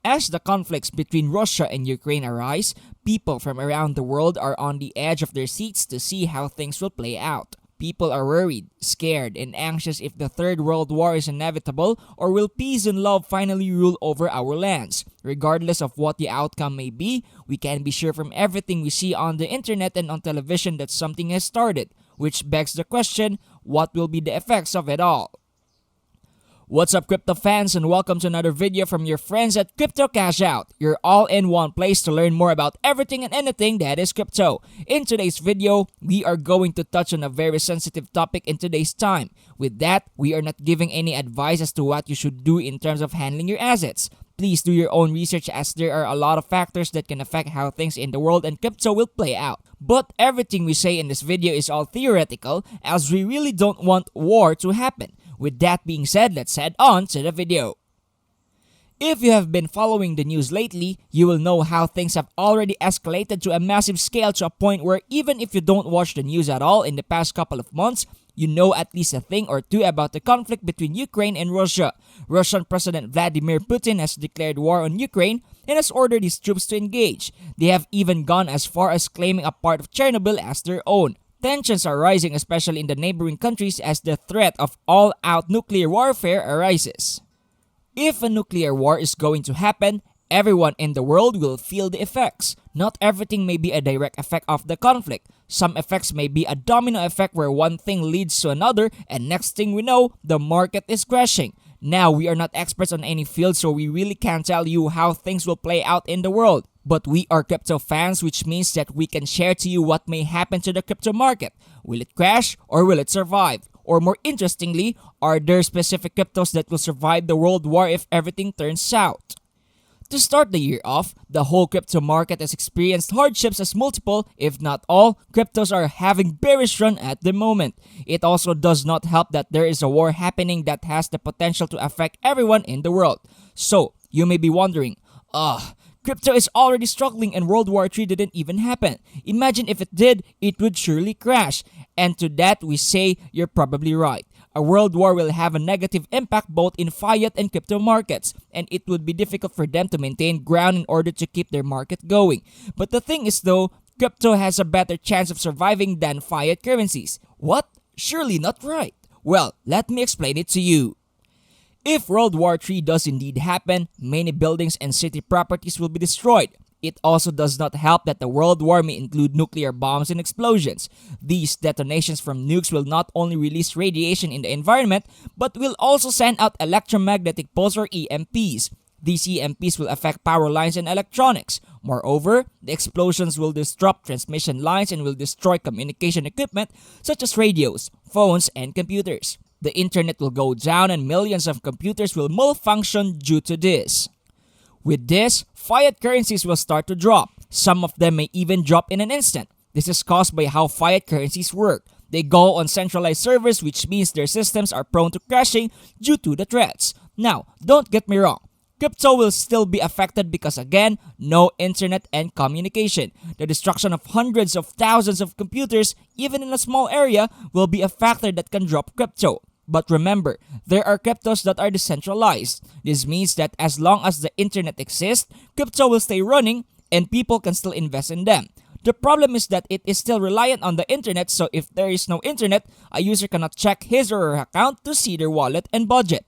As the conflicts between Russia and Ukraine arise, people from around the world are on the edge of their seats to see how things will play out. People are worried, scared, and anxious if the Third World War is inevitable or will peace and love finally rule over our lands. Regardless of what the outcome may be, we can be sure from everything we see on the internet and on television that something has started, which begs the question, what will be the effects of it all? What's up, crypto fans, and welcome to another video from your friends at Crypto Cash Out, your all-in-one place to learn more about everything and anything that is crypto. In today's video, we are going to touch on a very sensitive topic in today's time. With that, we are not giving any advice as to what you should do in terms of handling your assets. Please do your own research as there are a lot of factors that can affect how things in the world and crypto will play out. But everything we say in this video is all theoretical, as we really don't want war to happen. With that being said, let's head on to the video. If you have been following the news lately, you will know how things have already escalated to a massive scale, to a point where even if you don't watch the news at all in the past couple of months, you know at least a thing or two about the conflict between Ukraine and Russia. Russian President Vladimir Putin has declared war on Ukraine and has ordered his troops to engage. They have even gone as far as claiming a part of Chernobyl as their own. Tensions are rising, especially in the neighboring countries, as the threat of all-out nuclear warfare arises. If a nuclear war is going to happen, everyone in the world will feel the effects. Not everything may be a direct effect of the conflict. Some effects may be a domino effect where one thing leads to another, and next thing we know, the market is crashing. Now, we are not experts on any field, so we really can't tell you how things will play out in the world. But we are crypto fans, which means that we can share to you what may happen to the crypto market. Will it crash or will it survive? Or more interestingly, are there specific cryptos that will survive the world war if everything turns south? To start the year off, the whole crypto market has experienced hardships as multiple, if not all, cryptos are having bearish run at the moment. It also does not help that there is a war happening that has the potential to affect everyone in the world. So, you may be wondering, crypto is already struggling and World War III didn't even happen. Imagine if it did, it would surely crash. And to that we say, you're probably right. A world war will have a negative impact both in fiat and crypto markets, and it would be difficult for them to maintain ground in order to keep their market going. But the thing is though, crypto has a better chance of surviving than fiat currencies. What? Surely not right. Well, let me explain it to you. If World War III does indeed happen, many buildings and city properties will be destroyed. It also does not help that the world war may include nuclear bombs and explosions. These detonations from nukes will not only release radiation in the environment, but will also send out electromagnetic pulse or EMPs. These EMPs will affect power lines and electronics. Moreover, the explosions will disrupt transmission lines and will destroy communication equipment such as radios, phones, and computers. The internet will go down and millions of computers will malfunction due to this. With this, fiat currencies will start to drop. Some of them may even drop in an instant. This is caused by how fiat currencies work. They go on centralized servers, which means their systems are prone to crashing due to the threats. Now, don't get me wrong. Crypto will still be affected because again, no internet and communication. The destruction of hundreds of thousands of computers, even in a small area, will be a factor that can drop crypto. But remember, there are cryptos that are decentralized. This means that as long as the internet exists, crypto will stay running and people can still invest in them. The problem is that it is still reliant on the internet, so if there is no internet, a user cannot check his or her account to see their wallet and budget.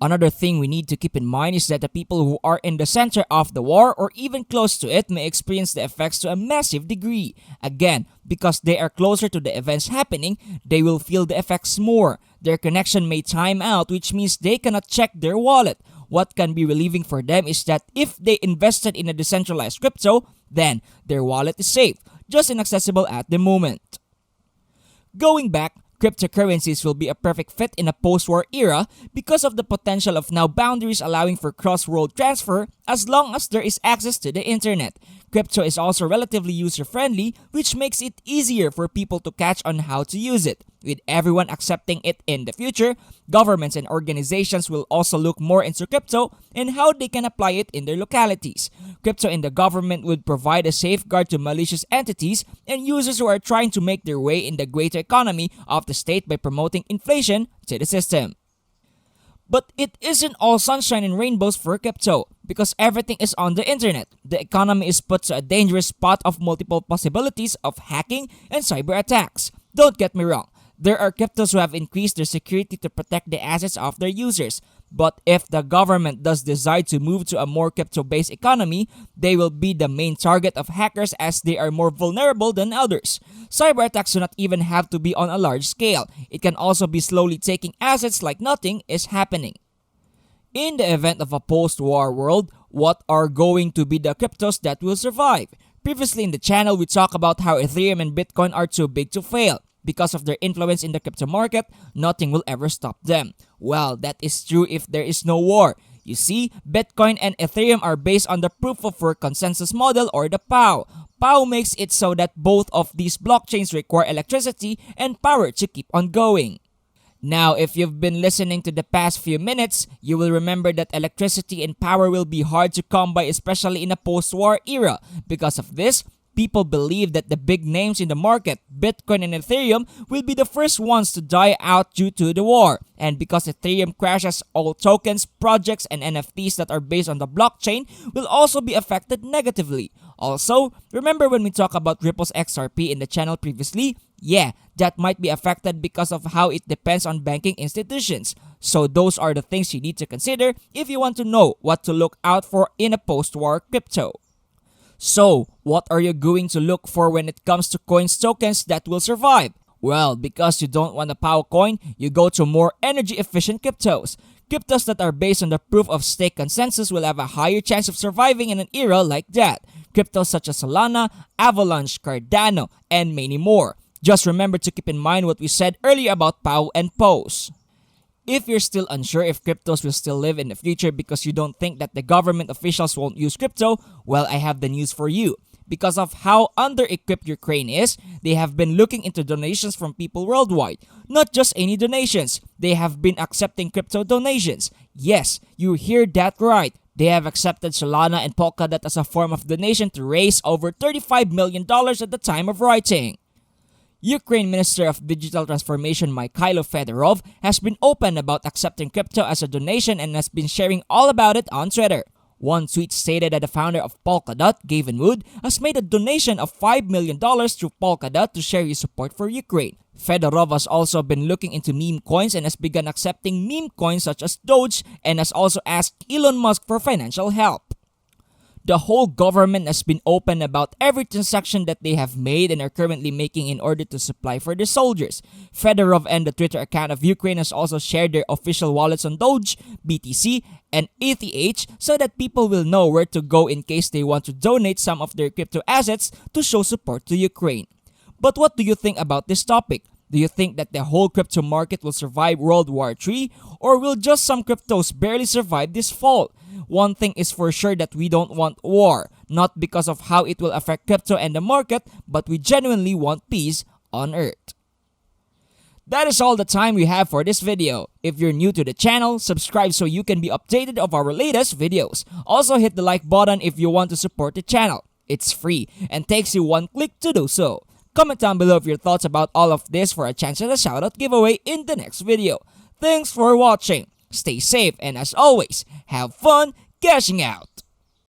Another thing we need to keep in mind is that the people who are in the center of the war or even close to it may experience the effects to a massive degree. Again, because they are closer to the events happening, they will feel the effects more. Their connection may time out, which means they cannot check their wallet. What can be relieving for them is that if they invested in a decentralized crypto, then their wallet is safe, just inaccessible at the moment. Going back, cryptocurrencies will be a perfect fit in a post-war era because of the potential of now boundaries allowing for cross-world transfer as long as there is access to the internet. Crypto is also relatively user-friendly, which makes it easier for people to catch on how to use it. With everyone accepting it in the future, governments and organizations will also look more into crypto and how they can apply it in their localities. Crypto in the government would provide a safeguard to malicious entities and users who are trying to make their way in the greater economy of the state by promoting inflation to the system. But it isn't all sunshine and rainbows for crypto. Because everything is on the internet, the economy is put to a dangerous spot of multiple possibilities of hacking and cyber attacks. Don't get me wrong, there are cryptos who have increased their security to protect the assets of their users. But if the government does decide to move to a more crypto-based economy, they will be the main target of hackers as they are more vulnerable than others. Cyber attacks do not even have to be on a large scale. It can also be slowly taking assets like nothing is happening. In the event of a post-war world, what are going to be the cryptos that will survive? Previously in the channel, we talked about how Ethereum and Bitcoin are too big to fail. Because of their influence in the crypto market, nothing will ever stop them. Well, that is true if there is no war. You see, Bitcoin and Ethereum are based on the Proof of Work Consensus model or the POW. POW makes it so that both of these blockchains require electricity and power to keep on going. Now, if you've been listening to the past few minutes, you will remember that electricity and power will be hard to come by, especially in a post-war era. Because of this, people believe that the big names in the market, Bitcoin and Ethereum, will be the first ones to die out due to the war. And because Ethereum crashes, all tokens, projects, and NFTs that are based on the blockchain will also be affected negatively. Also, remember when we talked about Ripple's XRP in the channel previously? Yeah, that might be affected because of how it depends on banking institutions. So those are the things you need to consider if you want to know what to look out for in a post-war crypto. So, what are you going to look for when it comes to coins tokens that will survive? Well, because you don't want a POW coin, you go to more energy-efficient cryptos. Cryptos that are based on the proof of stake consensus will have a higher chance of surviving in an era like that. Cryptos such as Solana, Avalanche, Cardano, and many more. Just remember to keep in mind what we said earlier about POW and POS. If you're still unsure if cryptos will still live in the future because you don't think that the government officials won't use crypto, well, I have the news for you. Because of how under-equipped Ukraine is, they have been looking into donations from people worldwide. Not just any donations, they have been accepting crypto donations. Yes, you hear that right. They have accepted Solana and Polkadot as a form of donation to raise over $35 million at the time of writing. Ukraine Minister of Digital Transformation Mikhailo Fedorov has been open about accepting crypto as a donation and has been sharing all about it on Twitter. One tweet stated that the founder of Polkadot, Gavin Wood, has made a donation of $5 million through Polkadot to share his support for Ukraine. Fedorov has also been looking into meme coins and has begun accepting meme coins such as Doge and has also asked Elon Musk for financial help. The whole government has been open about every transaction that they have made and are currently making in order to supply for their soldiers. Fedorov and the Twitter account of Ukraine has also shared their official wallets on Doge, BTC, and ETH so that people will know where to go in case they want to donate some of their crypto assets to show support to Ukraine. But what do you think about this topic? Do you think that the whole crypto market will survive World War III, or will just some cryptos barely survive this fall? One thing is for sure that we don't want war, not because of how it will affect crypto and the market, but we genuinely want peace on Earth. That is all the time we have for this video. If you're new to the channel, subscribe so you can be updated of our latest videos. Also hit the like button if you want to support the channel. It's free and takes you one click to do so. Comment down below your thoughts about all of this for a chance at a shoutout giveaway in the next video. Thanks for watching. Stay safe and as always, have fun cashing out.